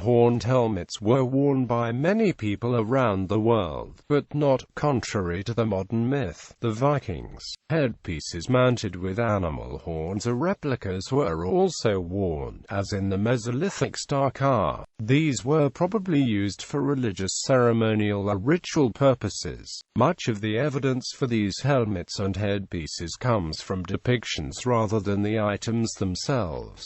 horned helmets were worn by many people around the world, but not, contrary to the modern myth, the Vikings. Headpieces mounted with animal horns or replicas were also worn, as in the Mesolithic Star Carr. These were probably used for religious, ceremonial or ritual purposes. Much of the evidence for these helmets and headpieces comes from depictions rather than the items themselves.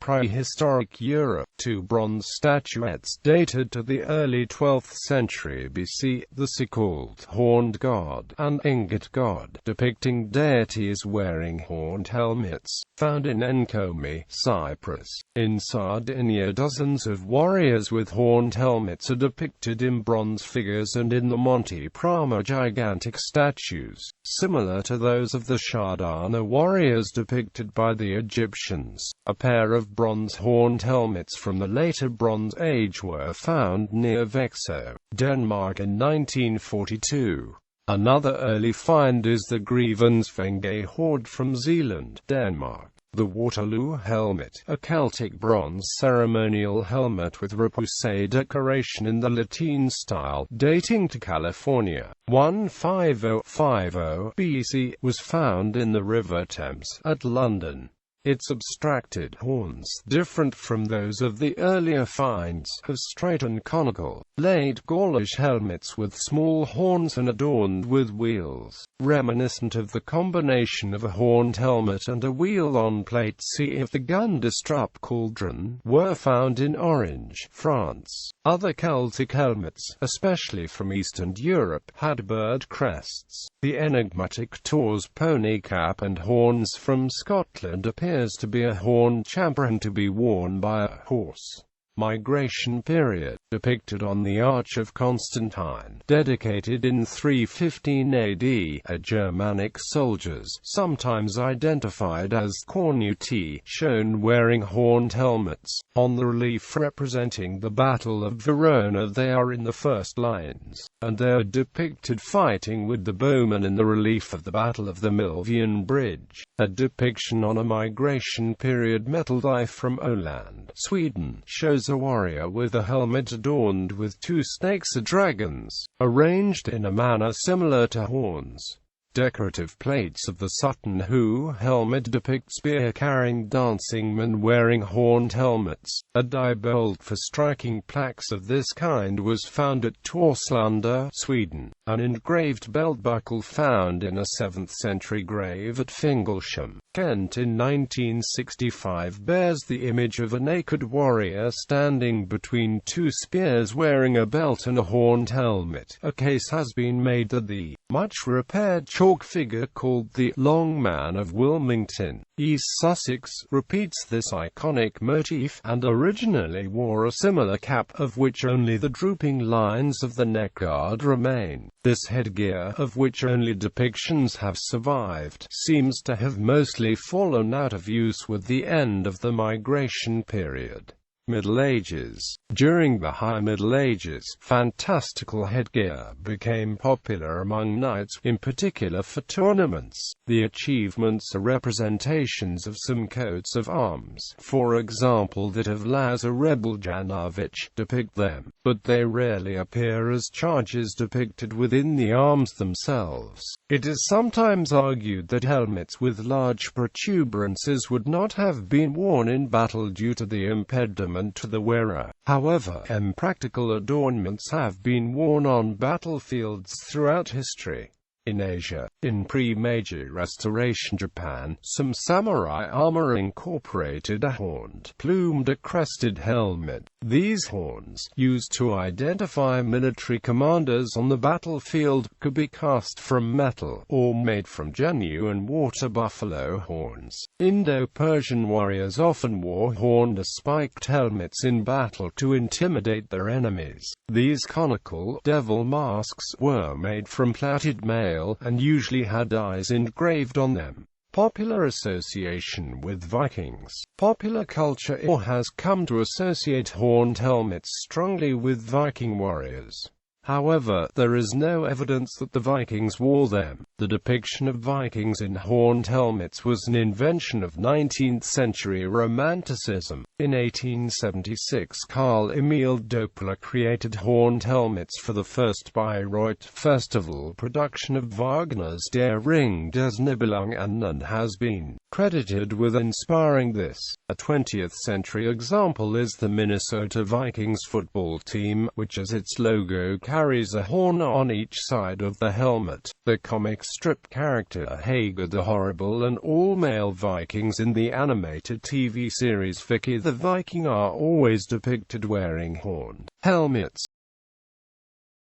Prehistoric Europe. 2 bronze statuettes dated to the early 12th century BC, the so-called horned god and ingot god, depicting deities wearing horned helmets, found in Encomi, Cyprus. In Sardinia, dozens of warriors with horned helmets are depicted in bronze figures, and in the Monte Prama gigantic statues, similar to those of the Shardana warriors depicted by the Egyptians. A pair of bronze horned helmets from the later Bronze Age were found near Vexo, Denmark in 1942. Another early find is the Grevensvænge hoard from Zealand, Denmark. The Waterloo Helmet, a Celtic bronze ceremonial helmet with repoussé decoration in the Latin style, dating to California, 15050 BC, was found in the River Thames at London. Its abstracted horns, different from those of the earlier finds, have straight and conical, late Gaulish helmets with small horns and adorned with wheels, reminiscent of the combination of a horned helmet and a wheel on plate C of the Gundestrup cauldron, were found in Orange, France. Other Celtic helmets, especially from Eastern Europe, had bird crests. The enigmatic Tor's pony cap and horns from Scotland appears to be a horned champion to be worn by a horse. Migration period, depicted on the Arch of Constantine, dedicated in 315 AD, a Germanic soldiers, sometimes identified as Cornuti, shown wearing horned helmets. On the relief representing the Battle of Verona they are in the first lines, and they are depicted fighting with the bowmen in the relief of the Battle of the Milvian Bridge. A depiction on a migration period metal die from Åland, Sweden, shows a warrior with a helmet adorned with 2 snakes or dragons, arranged in a manner similar to horns. Decorative plates of the Sutton Hoo helmet depict spear-carrying dancing men wearing horned helmets. A diebold for striking plaques of this kind was found at Torslanda, Sweden. An engraved belt buckle found in a 7th century grave at Fingalsham, Kent in 1965 bears the image of a naked warrior standing between 2 spears wearing a belt and a horned helmet. A case has been made that the much-repaired chalk figure called the Long Man of Wilmington, East Sussex, repeats this iconic motif, and originally wore a similar cap, of which only the drooping lines of the neckguard remain. This headgear, of which only depictions have survived, seems to have mostly fallen out of use with the end of the migration period. Middle Ages. During the High Middle Ages, fantastical headgear became popular among knights, in particular for tournaments. The achievements are representations of some coats of arms, for example that of Lazar Rebeljanovich, depict them, but they rarely appear as charges depicted within the arms themselves. It is sometimes argued that helmets with large protuberances would not have been worn in battle due to the impediment to the wearer. However, impractical adornments have been worn on battlefields throughout history. In Asia, in pre-Meiji Restoration Japan, some samurai armor incorporated a horned, plumed or crested helmet. These horns, used to identify military commanders on the battlefield, could be cast from metal, or made from genuine water buffalo horns. Indo-Persian warriors often wore horned or spiked helmets in battle to intimidate their enemies. These conical, devil masks were made from plaited mail, and usually had eyes engraved on them. Popular association with Vikings. Popular culture has come to associate horned helmets strongly with Viking warriors. However, there is no evidence that the Vikings wore them. The depiction of Vikings in horned helmets was an invention of 19th-century Romanticism. In 1876, Carl Emil Doppler created horned helmets for the first Bayreuth Festival production of Wagner's Der Ring des Nibelungen and has been credited with inspiring this. A 20th-century example is the Minnesota Vikings football team, which as its logo carries a horn on each side of the helmet. The comic strip character Hagar the Horrible and all-male Vikings in the animated TV series Vicky the Viking are always depicted wearing horned helmets.